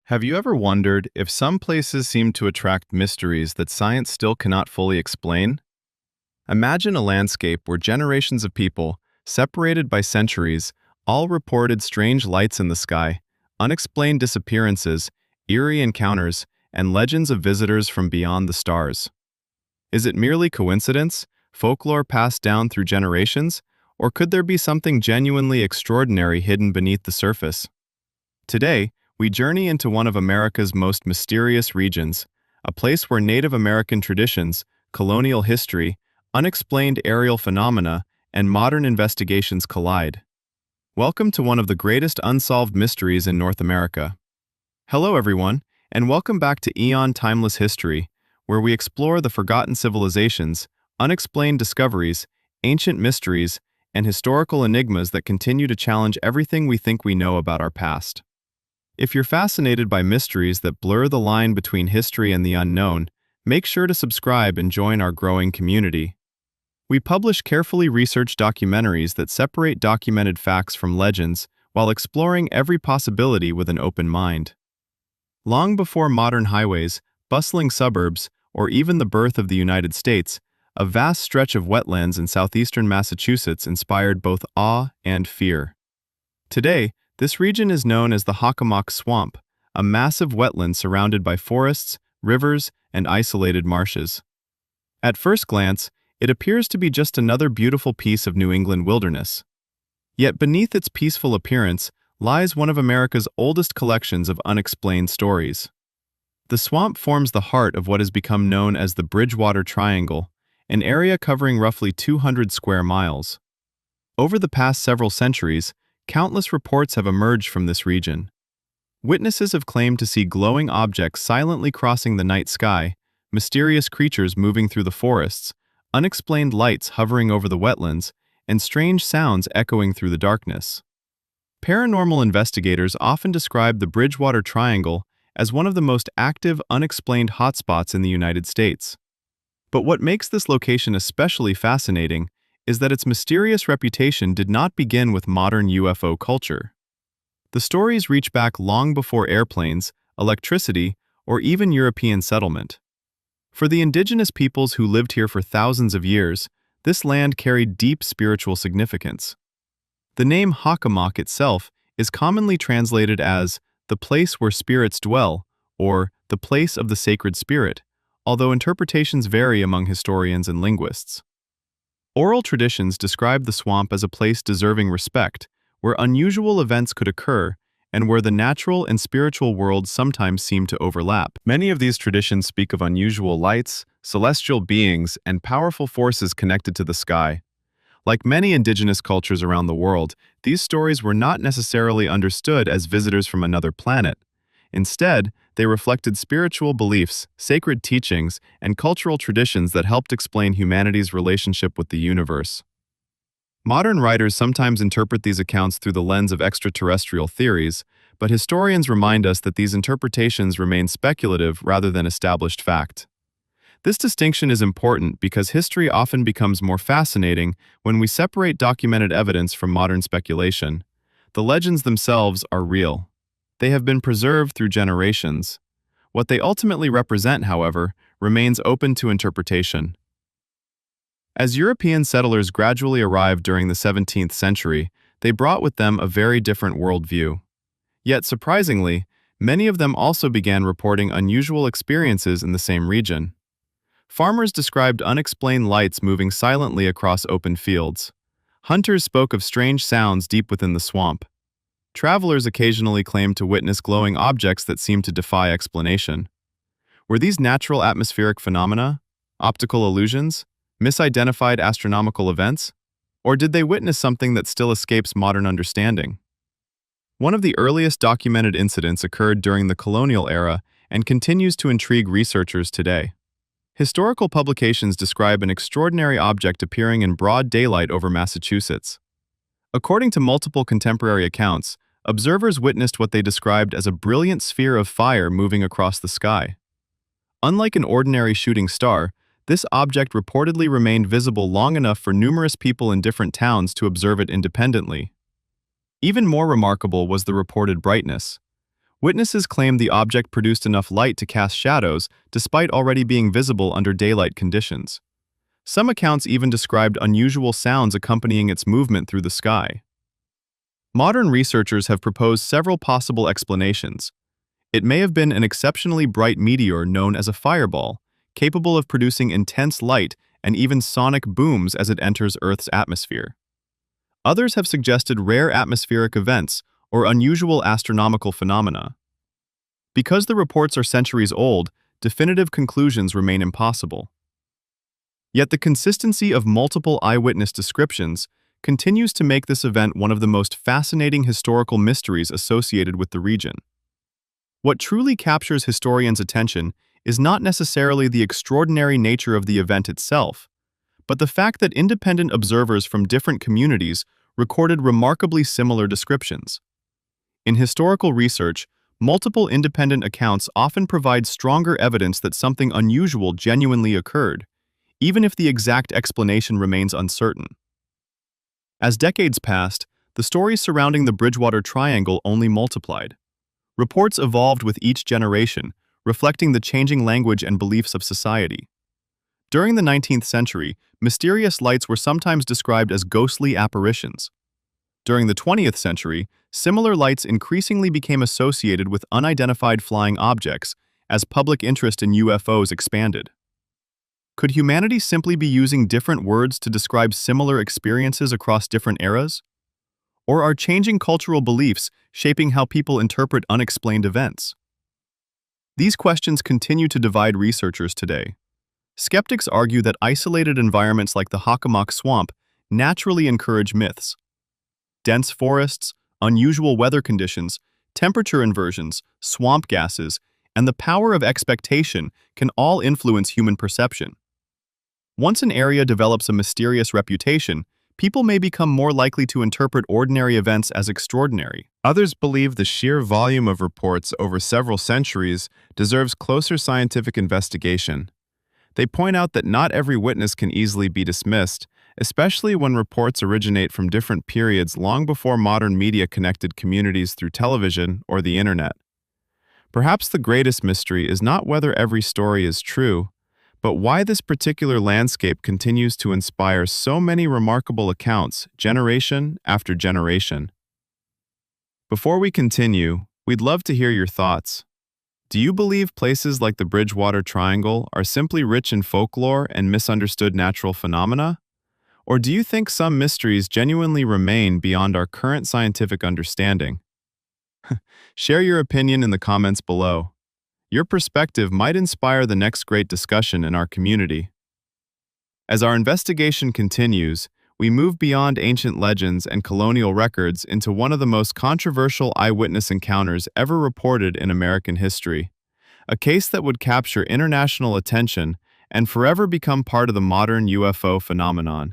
Have you ever wondered if some places seem to attract mysteries that science still cannot fully explain? Imagine a landscape where generations of people, separated by centuries, all reported strange lights in the sky, unexplained disappearances, eerie encounters, and legends of visitors from beyond the stars. Is it merely coincidence, folklore passed down through generations, or could there be something genuinely extraordinary hidden beneath the surface? Today, we journey into one of America's most mysterious regions, a place where Native American traditions, colonial history, unexplained aerial phenomena, and modern investigations collide. Welcome to one of the greatest unsolved mysteries in North America. Hello everyone, and welcome back to Aeon Timeless History, where we explore the forgotten civilizations, unexplained discoveries, ancient mysteries, and historical enigmas that continue to challenge everything we think we know about our past. If you're fascinated by mysteries that blur the line between history and the unknown, make sure to subscribe and join our growing community. We publish carefully researched documentaries that separate documented facts from legends while exploring every possibility with an open mind. Long before modern highways, bustling suburbs, or even the birth of the United States, a vast stretch of wetlands in southeastern Massachusetts inspired both awe and fear. Today, this region is known as the Hockomock Swamp, a massive wetland surrounded by forests, rivers, and isolated marshes. At first glance, it appears to be just another beautiful piece of New England wilderness. Yet beneath its peaceful appearance lies one of America's oldest collections of unexplained stories. The swamp forms the heart of what has become known as the Bridgewater Triangle, an area covering roughly 200 square miles. Over the past several centuries, countless reports have emerged from this region. Witnesses have claimed to see glowing objects silently crossing the night sky, mysterious creatures moving through the forests, unexplained lights hovering over the wetlands, and strange sounds echoing through the darkness. Paranormal investigators often describe the Bridgewater Triangle as one of the most active unexplained hotspots in the United States. But what makes this location especially fascinating is that its mysterious reputation did not begin with modern UFO culture. The stories reach back long before airplanes, electricity, or even European settlement. For the indigenous peoples who lived here for thousands of years, this land carried deep spiritual significance. The name Hockomock itself is commonly translated as the place where spirits dwell, or the place of the sacred spirit, although interpretations vary among historians and linguists. Oral traditions describe the swamp as a place deserving respect, where unusual events could occur, and where the natural and spiritual worlds sometimes seem to overlap. Many of these traditions speak of unusual lights, celestial beings, and powerful forces connected to the sky. Like many indigenous cultures around the world, these stories were not necessarily understood as visitors from another planet. Instead, they reflected spiritual beliefs, sacred teachings, and cultural traditions that helped explain humanity's relationship with the universe. Modern writers sometimes interpret these accounts through the lens of extraterrestrial theories, but historians remind us that these interpretations remain speculative rather than established fact. This distinction is important because history often becomes more fascinating when we separate documented evidence from modern speculation. The legends themselves are real. They have been preserved through generations. What they ultimately represent, however, remains open to interpretation. As European settlers gradually arrived during the 17th century, they brought with them a very different worldview. Yet, surprisingly, many of them also began reporting unusual experiences in the same region. Farmers described unexplained lights moving silently across open fields. Hunters spoke of strange sounds deep within the swamp. Travelers occasionally claimed to witness glowing objects that seemed to defy explanation. Were these natural atmospheric phenomena, optical illusions, misidentified astronomical events, or did they witness something that still escapes modern understanding? One of the earliest documented incidents occurred during the colonial era and continues to intrigue researchers today. Historical publications describe an extraordinary object appearing in broad daylight over Massachusetts. According to multiple contemporary accounts, observers witnessed what they described as a brilliant sphere of fire moving across the sky. Unlike an ordinary shooting star, this object reportedly remained visible long enough for numerous people in different towns to observe it independently. Even more remarkable was the reported brightness. Witnesses claimed the object produced enough light to cast shadows despite already being visible under daylight conditions. Some accounts even described unusual sounds accompanying its movement through the sky. Modern researchers have proposed several possible explanations. It may have been an exceptionally bright meteor known as a fireball, capable of producing intense light and even sonic booms as it enters Earth's atmosphere. Others have suggested rare atmospheric events or unusual astronomical phenomena. Because the reports are centuries old, definitive conclusions remain impossible. Yet the consistency of multiple eyewitness descriptions continues to make this event one of the most fascinating historical mysteries associated with the region. What truly captures historians' attention is not necessarily the extraordinary nature of the event itself, but the fact that independent observers from different communities recorded remarkably similar descriptions. In historical research, multiple independent accounts often provide stronger evidence that something unusual genuinely occurred, even if the exact explanation remains uncertain. As decades passed, the stories surrounding the Bridgewater Triangle only multiplied. Reports evolved with each generation, reflecting the changing language and beliefs of society. During the 19th century, mysterious lights were sometimes described as ghostly apparitions. During the 20th century, similar lights increasingly became associated with unidentified flying objects as public interest in UFOs expanded. Could humanity simply be using different words to describe similar experiences across different eras? Or are changing cultural beliefs shaping how people interpret unexplained events? These questions continue to divide researchers today. Skeptics argue that isolated environments like the Hockomock swamp naturally encourage myths. Dense forests, unusual weather conditions, temperature inversions, swamp gases, and the power of expectation can all influence human perception. Once an area develops a mysterious reputation, people may become more likely to interpret ordinary events as extraordinary. Others believe the sheer volume of reports over several centuries deserves closer scientific investigation. They point out that not every witness can easily be dismissed, especially when reports originate from different periods long before modern media connected communities through television or the internet. Perhaps the greatest mystery is not whether every story is true, but why this particular landscape continues to inspire so many remarkable accounts generation after generation. Before we continue, we'd love to hear your thoughts. Do you believe places like the Bridgewater Triangle are simply rich in folklore and misunderstood natural phenomena? Or do you think some mysteries genuinely remain beyond our current scientific understanding? Share your opinion in the comments below. Your perspective might inspire the next great discussion in our community. As our investigation continues, we move beyond ancient legends and colonial records into one of the most controversial eyewitness encounters ever reported in American history, a case that would capture international attention and forever become part of the modern UFO phenomenon.